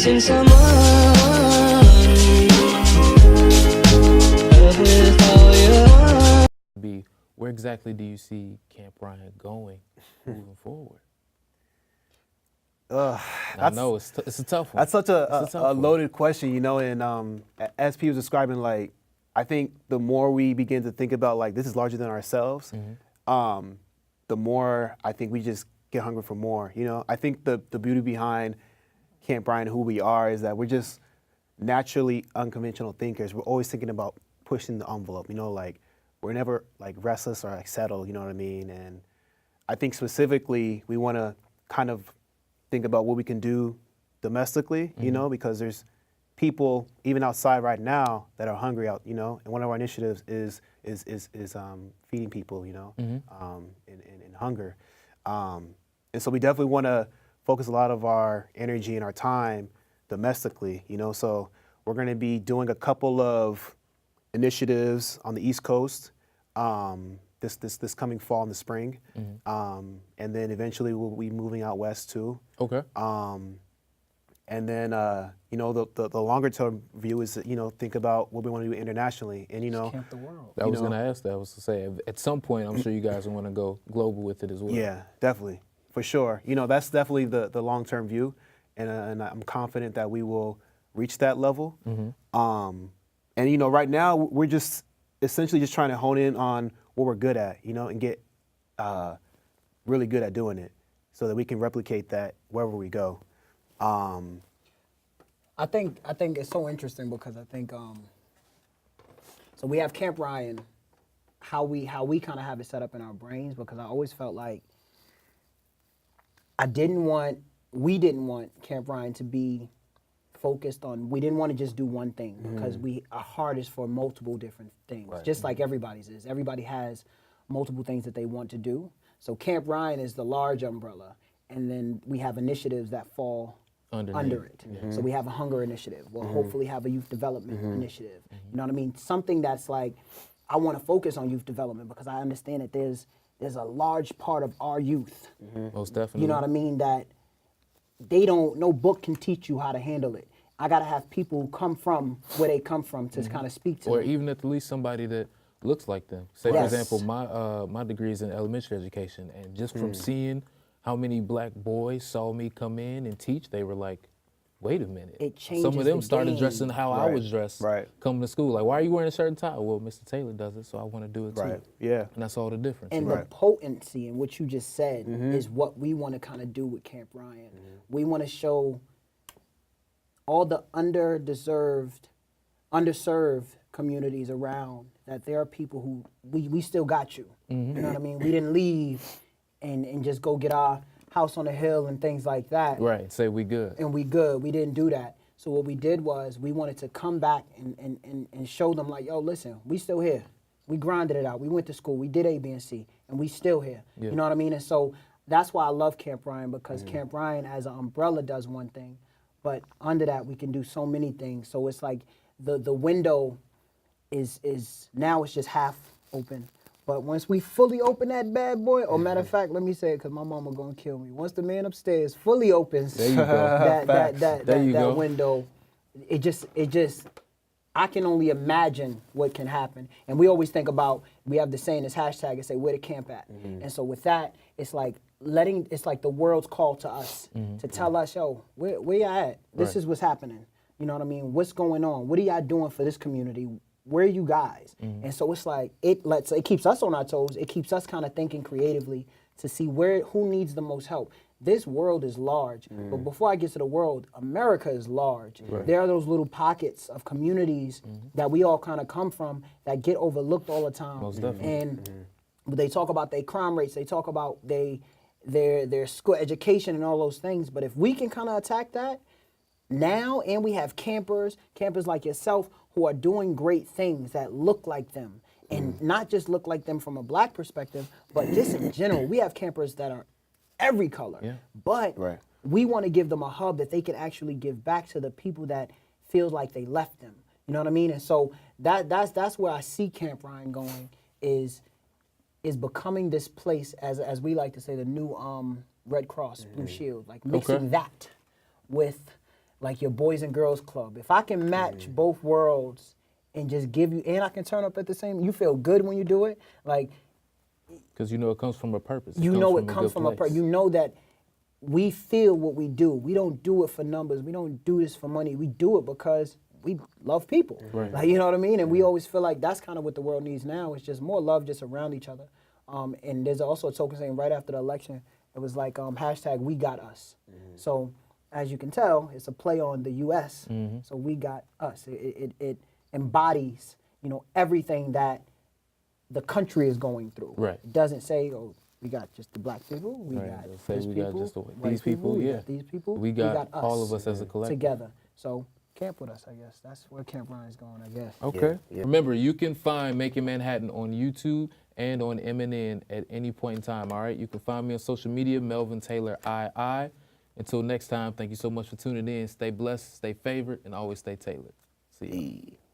missing someone. Love is all you Be where exactly do you see Camp Ryan going moving forward? I know it's a tough one. That's such It's a tough one. loaded question, you know, and as P was describing, like, I think the more we begin to think about, like, this is larger than ourselves, the more I think we just get hungry for more, you know. I think the beauty behind Camp Ryan, who we are, is that we're just naturally unconventional thinkers. We're always thinking about pushing the envelope, you know, like, we're never, like, restless or, like, settled, you know what I mean? And I think specifically we want to kind of think about what we can do domestically, you know, because there's people even outside right now that are hungry out, you know, and one of our initiatives is feeding people, you know, in hunger. And so we definitely want to focus a lot of our energy and our time domestically, you know, so we're going to be doing a couple of initiatives on the East Coast this coming fall and the spring, and then eventually we'll be moving out west too. Okay. And then you know the longer term view is you know think about what we want to do internationally, and you know Camp the world. I was going to ask that. I was to say at some point I'm sure you guys want to go global with it as well. Yeah, definitely, for sure. You know that's definitely the long term view, and I'm confident that we will reach that level. And you know right now we're just essentially just trying to hone in on what we're good at, you know, and get really good at doing it so that we can replicate that wherever we go. I think it's so interesting because I think so we have Camp Ryan, how we kind of have it set up in our brains, because I always felt like we didn't want Camp Ryan to be focused on, we didn't want to just do one thing, because our heart is for multiple different things, just like everybody's is. Everybody has multiple things that they want to do. So Camp Ryan is the large umbrella, and then we have initiatives that fall under it. So we have a hunger initiative. We'll hopefully have a youth development initiative. You know what I mean? Something that's like, I want to focus on youth development because I understand that there's a large part of our youth. Most definitely. You know what I mean? That no book can teach you how to handle it. I got to have people who come from where they come from to kind of speak to Or them. even at least somebody that looks like them. Say, for example, my degree is in elementary education, and just from seeing how many black boys saw me come in and teach, they were like, wait a minute. It changes Some of them the started game. dressing how I was dressed coming to school. Like, why are you wearing a shirt and tie? Well, Mr. Taylor does it, so I want to do it too. Yeah. And that's all the difference. And the potency in what you just said is what we want to kind of do with Camp Ryan. We want to show all the underserved communities around that there are people who, we still got you. You know what I mean? We didn't leave and just go get our house on the hill and things like that. Right, say we good. And we good. We didn't do that. So what we did was we wanted to come back and show them like, yo, listen, we still here. We grinded it out. We went to school. We did A, B, and C, and we still here. Yeah. You know what I mean? And so that's why I love Camp Ryan, because Camp Ryan as an umbrella does one thing, but under that we can do so many things. So it's like the window is now it's just half open. But once we fully open that bad boy, or matter of fact, let me say it because my mama gonna kill me. Once the man upstairs fully opens there you go. that window, it just I can only imagine what can happen. And we always think about, we have the saying, this hashtag, and say, where the camp at? And so with that, it's like the world's call to us to tell us, yo, where y'all at? This is what's happening. You know what I mean? What's going on? What are y'all doing for this community? Where are you guys? And so it's like, it keeps us on our toes. It keeps us kind of thinking creatively to see who needs the most help. This world is large, but before I get to the world, America is large. There are those little pockets of communities that we all kind of come from that get overlooked all the time. Most definitely. And they talk about their crime rates, they talk about their school education and all those things, but if we can kind of attack that now, and we have campers like yourself who are doing great things that look like them, and not just look like them from a black perspective, but just in general. We have campers that are every color, but we want to give them a hub that they can actually give back to the people that feel like they left them. You know what I mean? And so that's where I see Camp Ryan going, is becoming this place, as we like to say, the new Red Cross Blue Shield, like mixing that with like your Boys and Girls Club. If I can match both worlds and just give you, and I can turn up at the same, you feel good when you do it. Like, Because you know it comes from a purpose. you know it comes from a purpose. You know that we feel what we do. We don't do it for numbers. We don't do this for money. We do it because we love people. Right. Like, you know what I mean? And we always feel like that's kind of what the world needs now. It's just more love just around each other. And there's also a token saying right after the election, it was like hashtag we got us. So as you can tell, it's a play on the U.S. So we got us. It embodies, you know, everything that the country is going through. Right. It doesn't say, oh, we got just the black people. We Right. got They'll say this we people. got just the white these people, we yeah. got these people. We got us all of us as a collective. together. So camp with us, I guess. That's where Camp Ryan's going, I guess. Okay. Yeah. Remember, you can find Making Manhattan on YouTube and on MNN at any point in time, all right? You can find me on social media, Melvin Taylor II. Until next time, thank you so much for tuning in. Stay blessed, stay favored, and always stay tailored. See you.